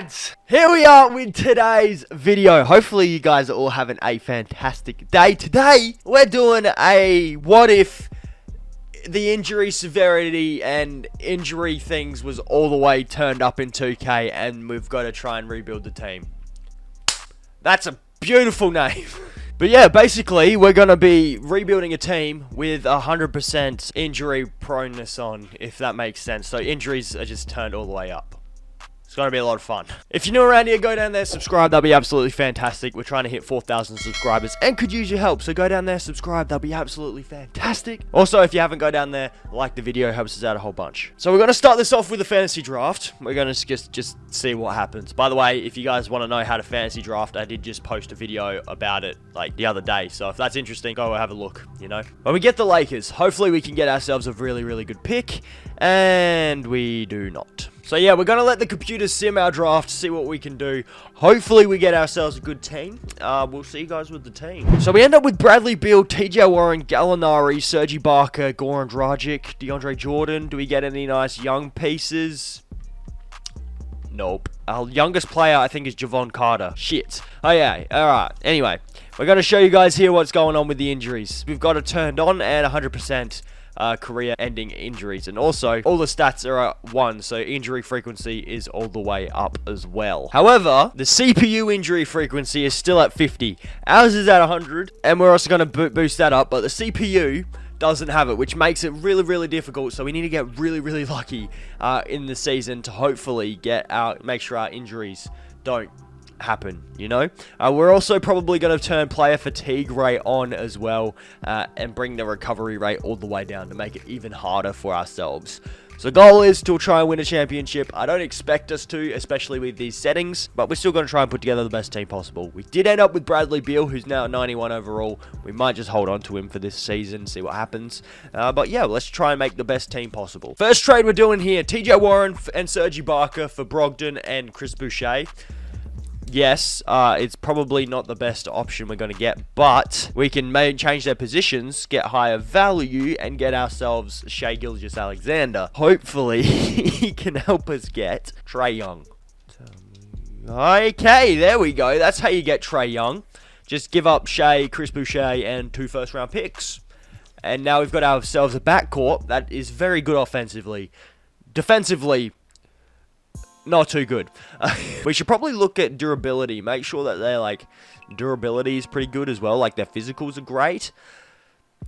lads, here we are with today's video. Hopefully you guys are all having a fantastic day. Today we're doing a what if the injury severity and injury things was all the way turned up in 2K and we've got to try and rebuild the team. That's a beautiful name. But yeah, basically, we're going to be rebuilding a team with 100% injury proneness on, if that makes sense. So injuries are just turned all the way up. It's going to be a lot of fun. If you're new around here, go down there, subscribe. That'll be absolutely fantastic. We're trying to hit 4,000 subscribers and could use your help. So go down there, subscribe. That'll be absolutely fantastic. Also, if you haven't, go down there, like the video. Helps us out a whole bunch. So we're going to start this off with a fantasy draft. We're going to just see what happens. By the way, if you guys want to know how to fantasy draft, I did just post a video about it like the other day. So if that's interesting, go have a look, you know. When we get the Lakers, hopefully we can get ourselves a really, really good pick. And we do not. So yeah, we're going to let the computer sim our draft, see what we can do. Hopefully we get ourselves a good team. We'll see you guys with the team. So we end up with Bradley Beal, TJ Warren, Gallinari, Serge Ibaka, Goran Dragic, DeAndre Jordan. Do we get any nice young pieces? Nope. Our youngest player, I think, is Javon Carter. Shit. Oh yeah, alright. Anyway, we're going to show you guys here what's going on with the injuries. We've got it turned on and 100%. Career-ending injuries, and also all the stats are at 1, so injury frequency is all the way up as well. However, the CPU injury frequency is still at 50. Ours is at 100, and we're also going to boost that up, but the CPU doesn't have it, which makes it really, really difficult. So we need to get really, really lucky in the season to hopefully make sure our injuries don't happen, you know. We're also probably going to turn player fatigue rate on as well, and bring the recovery rate all the way down to make it even harder for ourselves. So the goal is to try and win a championship. I don't expect us to, especially with these settings, but we're still going to try and put together the best team possible. We did end up with Bradley Beal, who's now 91 overall. We might just hold on to him for this season, see what happens. But yeah, let's try and make the best team possible. First trade we're doing here, TJ Warren and Serge Ibaka for Brogdon and Chris Boucher. Yes, it's probably not the best option we're going to get, but we can change their positions, get higher value, and get ourselves Shai Gilgeous-Alexander. Hopefully, he can help us get Trae Young. Okay, there we go. That's how you get Trae Young. Just give up Shai, Chris Boucher, and 2 first-round picks. And now we've got ourselves a backcourt that is very good offensively. Defensively, not too good. We should probably look at durability. Make sure that their durability is pretty good as well. Like their physicals are great.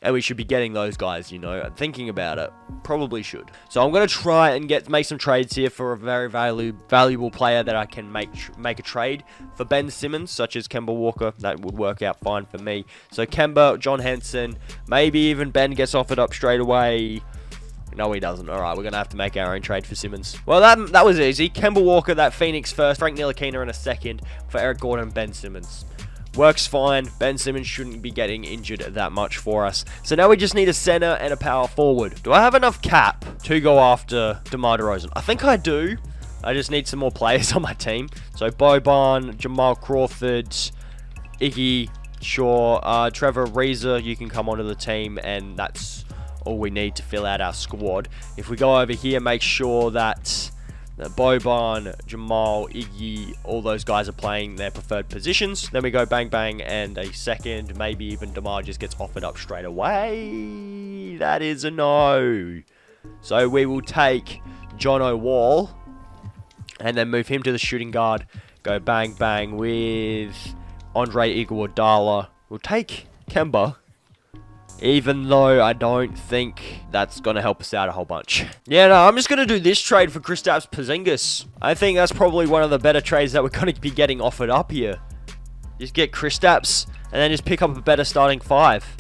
And we should be getting those guys, you know. Thinking about it. Probably should. So I'm going to try and make some trades here for a very valuable player that I can make a trade for Ben Simmons, such as Kemba Walker. That would work out fine for me. So Kemba, John Henson, maybe even Ben gets offered up straight away. No, he doesn't. All right, we're going to have to make our own trade for Simmons. Well, that was easy. Kemba Walker, that Phoenix first. Frank Ntilikina in a second for Eric Gordon and Ben Simmons. Works fine. Ben Simmons shouldn't be getting injured that much for us. So now we just need a center and a power forward. Do I have enough cap to go after DeMar DeRozan? I think I do. I just need some more players on my team. So Boban, Jamal Crawford, Iggy, Shaw, Trevor Ariza, you can come onto the team, and that's all we need to fill out our squad. If we go over here, make sure that Boban, Jamal, Iggy, all those guys are playing their preferred positions. Then we go bang bang, and a second, maybe even DeMar just gets offered up straight away. That is a no. So we will take John O'Wall and then move him to the shooting guard. Go bang bang with Andre Iguodala. We'll take Kemba, even though I don't think that's going to help us out a whole bunch. Yeah, no, I'm just going to do this trade for Kristaps Porzingis. I think that's probably one of the better trades that we're going to be getting offered up here. Just get Kristaps and then just pick up a better starting 5.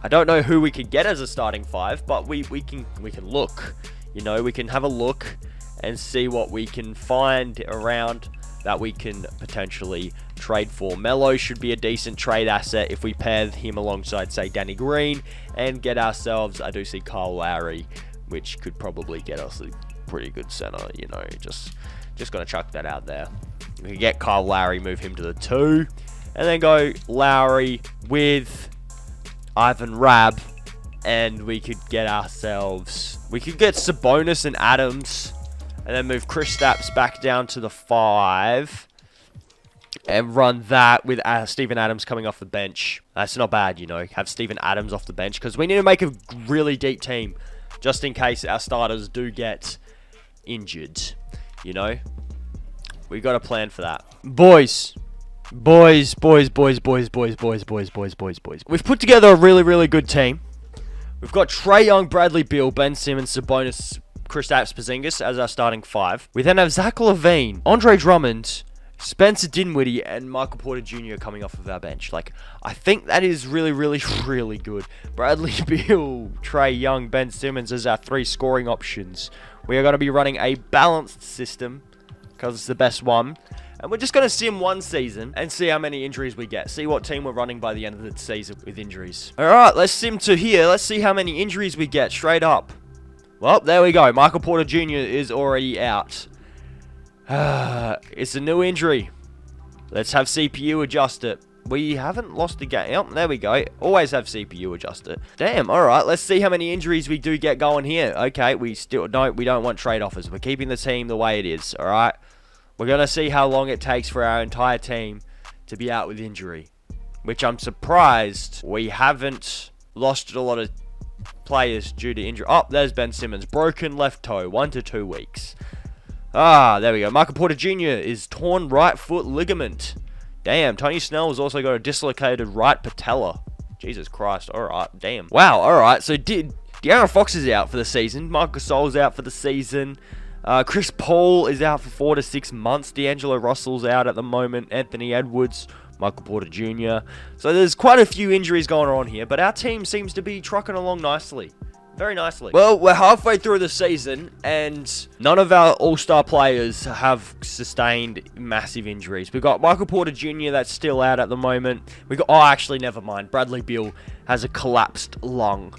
I don't know who we could get as a starting 5, but we can look. You know, we can have a look and see what we can find around that we can potentially trade for. Melo should be a decent trade asset if we pair him alongside, say, Danny Green, and get ourselves, I do see Kyle Lowry, which could probably get us a pretty good center, you know, just gonna chuck that out there. We can get Kyle Lowry, move him to the 2, and then go Lowry with Ivan Rabb, and we could get Sabonis and Adams And then move Chris Stapps back down to the 5. And run that with Steven Adams coming off the bench. That's not bad, you know. Have Steven Adams off the bench. Because we need to make a really deep team. Just in case our starters do get injured. You know. We got a plan for that. Boys. Boys. We've put together a really, really good team. We've got Trae Young, Bradley Beal, Ben Simmons, Sabonis, Kristaps Porzingis as our starting 5. We then have Zach LaVine, Andre Drummond, Spencer Dinwiddie, and Michael Porter Jr. coming off of our bench. Like, I think that is really, really, really good. Bradley Beal, Trae Young, Ben Simmons as our 3 scoring options. We are going to be running a balanced system because it's the best one. And we're just going to sim 1 season and see how many injuries we get. See what team we're running by the end of the season with injuries. Alright, let's sim to here. Let's see how many injuries we get straight up. Well, there we go. Michael Porter Jr. is already out. It's a new injury. Let's have CPU adjust it. We haven't lost the game. Yep, there we go. Always have CPU adjust it. Damn, alright. Let's see how many injuries we do get going here. Okay, we don't want trade offers. We're keeping the team the way it is, alright? We're going to see how long it takes for our entire team to be out with injury. Which I'm surprised we haven't lost a lot of players due to injury. Oh, there's Ben Simmons. Broken left toe. 1 to 2 weeks. Ah, there we go. Michael Porter Jr. is torn right foot ligament. Damn, Tony Snell has also got a dislocated right patella. Jesus Christ. Alright, damn. Wow, alright. So De'Aaron Fox is out for the season. Marc Gasol's out for the season. Chris Paul is out for 4 to 6 months. D'Angelo Russell's out at the moment. Anthony Edwards, Michael Porter Jr. So there's quite a few injuries going on here, but our team seems to be trucking along nicely. Very nicely. Well, we're halfway through the season, and none of our all-star players have sustained massive injuries. We've got Michael Porter Jr. that's still out at the moment. Oh, actually, never mind. Bradley Beal has a collapsed lung.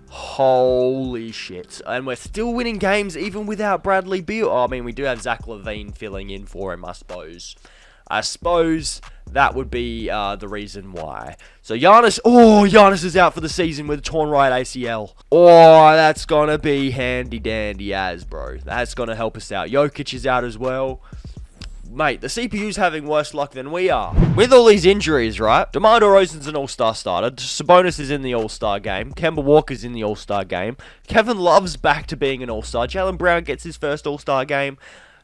Holy shit. And we're still winning games even without Bradley Beal. Oh, I mean, we do have Zach LaVine filling in for him, I suppose. I suppose that would be the reason why. So Giannis is out for the season with a torn right ACL. Oh, that's going to be handy dandy as, bro. That's going to help us out. Jokic is out as well. Mate, the CPU's having worse luck than we are. With all these injuries, right? DeMar DeRozan's an all-star starter. Sabonis is in the all-star game. Kemba Walker's in the all-star game. Kevin Love's back to being an all-star. Jaylen Brown gets his first all-star game.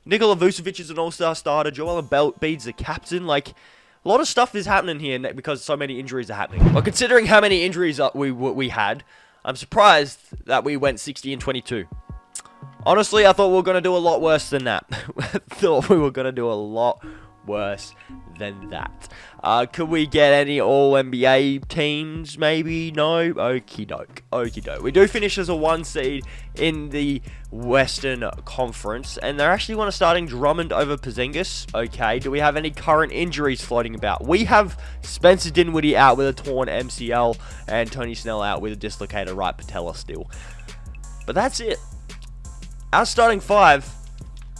Nikola Vucevic is an all-star starter. Joel Embiid's the captain. Like, a lot of stuff is happening here because so many injuries are happening. But considering how many injuries we had, I'm surprised that we went 60-22. Honestly, I thought we were going to do a lot worse than that. Could we get any all-NBA teams? Maybe? No? Okie doke. We do finish as a 1 seed in the Western Conference. And they're actually want to starting Drummond over Porzingis. Okay, do we have any current injuries floating about? We have Spencer Dinwiddie out with a torn MCL. And Tony Snell out with a dislocated right patella still. But that's it. Our starting 5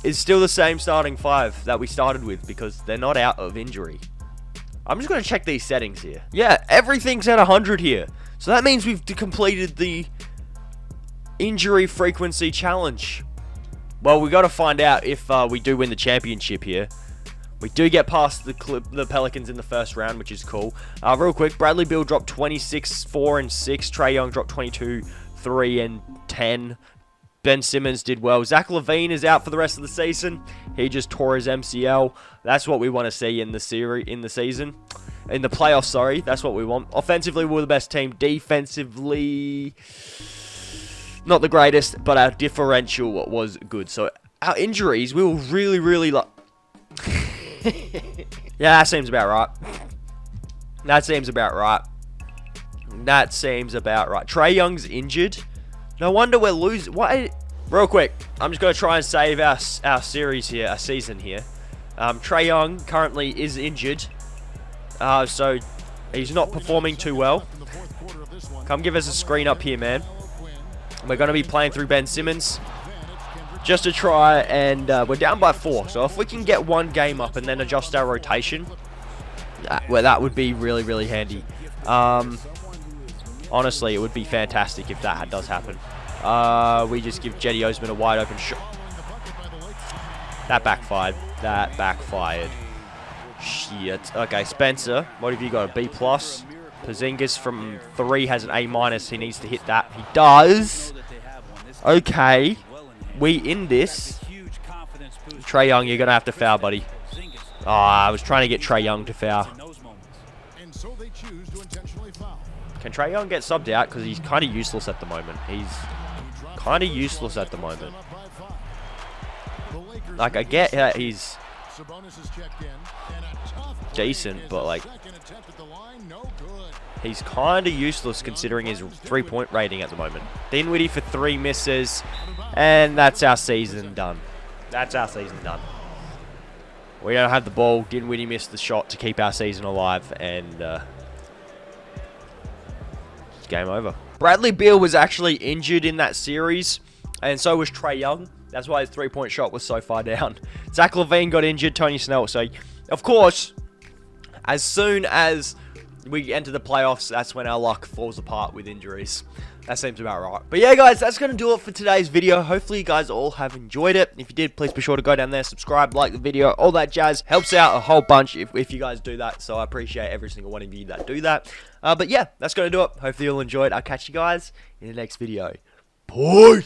is still the same starting 5 that we started with because they're not out of injury. I'm just going to check these settings here. Yeah, everything's at 100 here. So that means we've completed the injury frequency challenge. Well, we got to find out if we do win the championship here. We do get past the Pelicans in the first round, which is cool. Real quick, Bradley Beal dropped 26, 4, and 6. Trae Young dropped 22, 3, and 10. Ben Simmons did well. Zach LaVine is out for the rest of the season. He just tore his MCL. That's what we want to see in the season. In the playoffs, sorry. That's what we want. Offensively, we're the best team. Defensively, not the greatest, but our differential was good. So, our injuries, we were really, really like... Yeah, that seems about right. Trae Young's injured. No wonder we're losing. What? Real quick, I'm just going to try and save our series here, our season here. Trae Young currently is injured. So he's not performing too well. Come give us a screen up here, man. We're going to be playing through Ben Simmons. Just to try and... we're down by 4. So if we can get 1 game up and then adjust our rotation... well, that would be really, really handy. Honestly, it would be fantastic if that does happen. We just give Jetty Osman a wide open shot. That backfired. That backfired. Shit. Okay, Spencer, what have you got? A B+? Porzingis from 3 has an A-. He needs to hit that. He does. Okay. We in this. Trae Young, you're going to have to foul, buddy. Oh, I was trying to get Trae Young to foul. Can Trae Young get subbed out? Because he's kind of useless at the moment. He's kind of useless at the moment. Like, I get that he's decent, but, like, he's kind of useless considering his 3-point rating at the moment. Dinwiddie for 3 misses, and that's our season done. That's our season done. We don't have the ball. Dinwiddie missed the shot to keep our season alive, and it's game over. Bradley Beal was actually injured in that series, and so was Trae Young. That's why his 3-point shot was so far down. Zach LaVine got injured, Tony Snell. So, of course, as soon as we enter the playoffs, that's when our luck falls apart with injuries. That seems about right. But yeah, guys, that's going to do it for today's video. Hopefully, you guys all have enjoyed it. If you did, please be sure to go down there, subscribe, like the video, all that jazz. Helps out a whole bunch if you guys do that. So I appreciate every single one of you that do that. But yeah, that's going to do it. Hopefully, you'll enjoy it. I'll catch you guys in the next video. Peace!